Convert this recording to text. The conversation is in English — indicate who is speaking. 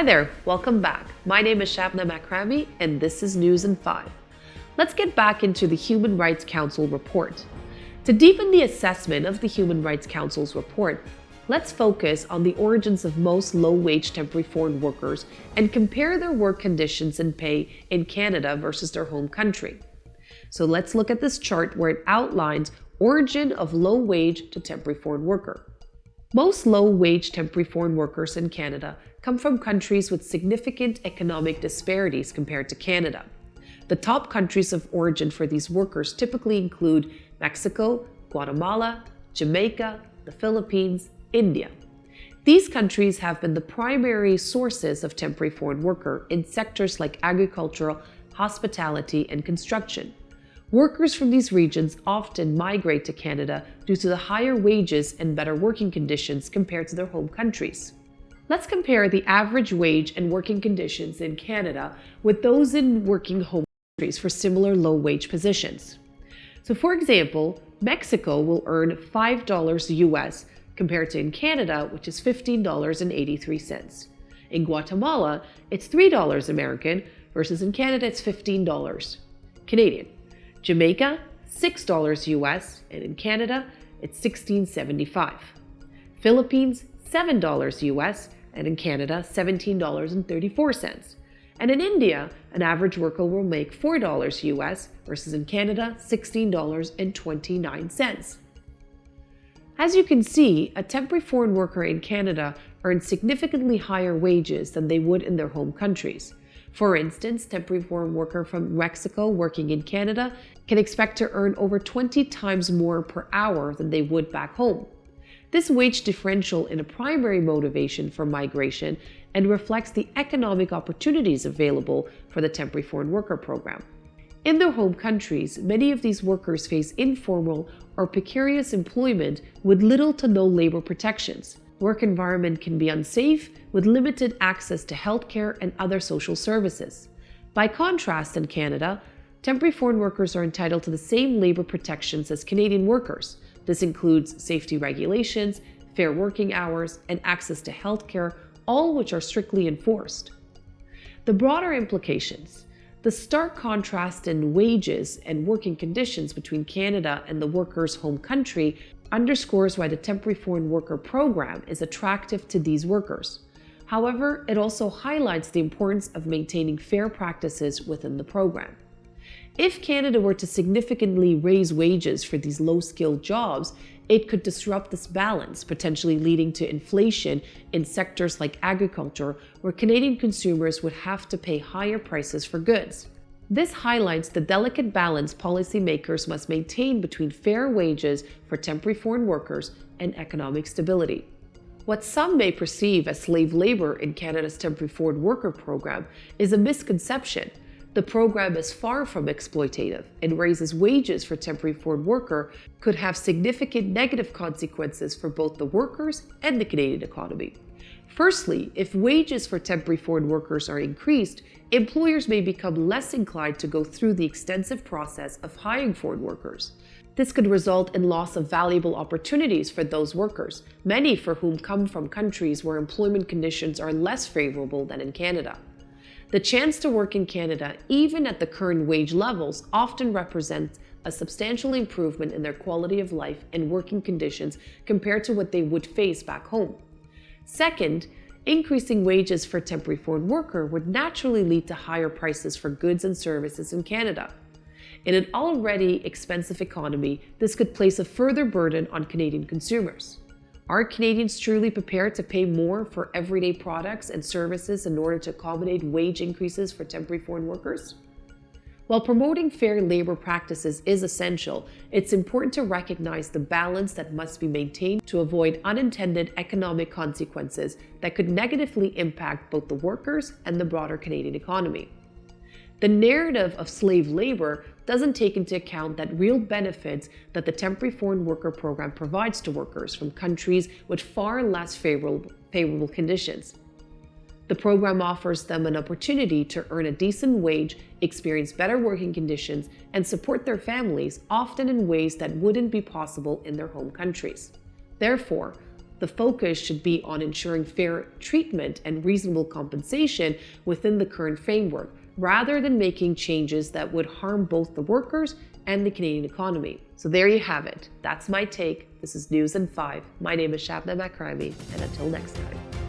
Speaker 1: Hi there, welcome back. My name is Shabna Makrami and this is News in 5. Let's get back into the Human Rights Council report. To deepen the assessment of the Human Rights Council's report, let's focus on the origins of most low-wage temporary foreign workers and compare their work conditions and pay in Canada versus their home country. So let's look at this chart where it outlines origin of low-wage to temporary foreign worker. Most low-wage temporary foreign workers in Canada come from countries with significant economic disparities compared to Canada. The top countries of origin for these workers typically include Mexico, Guatemala, Jamaica, the Philippines, India. These countries have been the primary sources of temporary foreign worker in sectors like agricultural, hospitality, and construction. Workers from these regions often migrate to Canada due to the higher wages and better working conditions compared to their home countries. Let's compare the average wage and working conditions in Canada with those in working home countries for similar low-wage positions. So for example, Mexico will earn $5 US compared to in Canada, which is $15.83. In Guatemala, it's $3 American versus in Canada, it's $15 Canadian. Jamaica, $6 US, and in Canada, it's $16.75. Philippines, $7 US, and in Canada, $17.34. And in India, an average worker will make $4 US versus in Canada, $16.29. As you can see, a temporary foreign worker in Canada earns significantly higher wages than they would in their home countries. For instance, temporary foreign worker from Mexico working in Canada can expect to earn over 20 times more per hour than they would back home. This wage differential is a primary motivation for migration and reflects the economic opportunities available for the temporary foreign worker program. In their home countries, many of these workers face informal or precarious employment with little to no labor protections. Work environment can be unsafe with limited access to healthcare and other social services. By contrast, in Canada, temporary foreign workers are entitled to the same labor protections as Canadian workers. This includes safety regulations, fair working hours, and access to healthcare, all which are strictly enforced. The broader implications. The stark contrast in wages and working conditions between Canada and the worker's home country underscores why the temporary foreign worker program is attractive to these workers. However, it also highlights the importance of maintaining fair practices within the program. If Canada were to significantly raise wages for these low-skilled jobs, it could disrupt this balance, potentially leading to inflation in sectors like agriculture, where Canadian consumers would have to pay higher prices for goods. This highlights the delicate balance policymakers must maintain between fair wages for temporary foreign workers and economic stability. What some may perceive as slave labor in Canada's temporary foreign worker program is a misconception. The program is far from exploitative and raises wages for temporary foreign worker could have significant negative consequences for both the workers and the Canadian economy. Firstly, if wages for temporary foreign workers are increased, employers may become less inclined to go through the extensive process of hiring foreign workers. This could result in loss of valuable opportunities for those workers, many for whom come from countries where employment conditions are less favorable than in Canada. The chance to work in Canada, even at the current wage levels, often represents a substantial improvement in their quality of life and working conditions compared to what they would face back home. Second, increasing wages for temporary foreign worker would naturally lead to higher prices for goods and services in Canada. In an already expensive economy, this could place a further burden on Canadian consumers. Are Canadians truly prepared to pay more for everyday products and services in order to accommodate wage increases for temporary foreign workers? While promoting fair labor practices is essential, it's important to recognize the balance that must be maintained to avoid unintended economic consequences that could negatively impact both the workers and the broader Canadian economy. The narrative of slave labor doesn't take into account that real benefits that the temporary foreign worker program provides to workers from countries with far less favorable conditions. The program offers them an opportunity to earn a decent wage, experience better working conditions, and support their families, often in ways that wouldn't be possible in their home countries. Therefore, the focus should be on ensuring fair treatment and reasonable compensation within the current framework, rather than making changes that would harm both the workers and the Canadian economy. So there you have it. That's my take. This is News in 5. My name is Shabna Makrami, and until next time.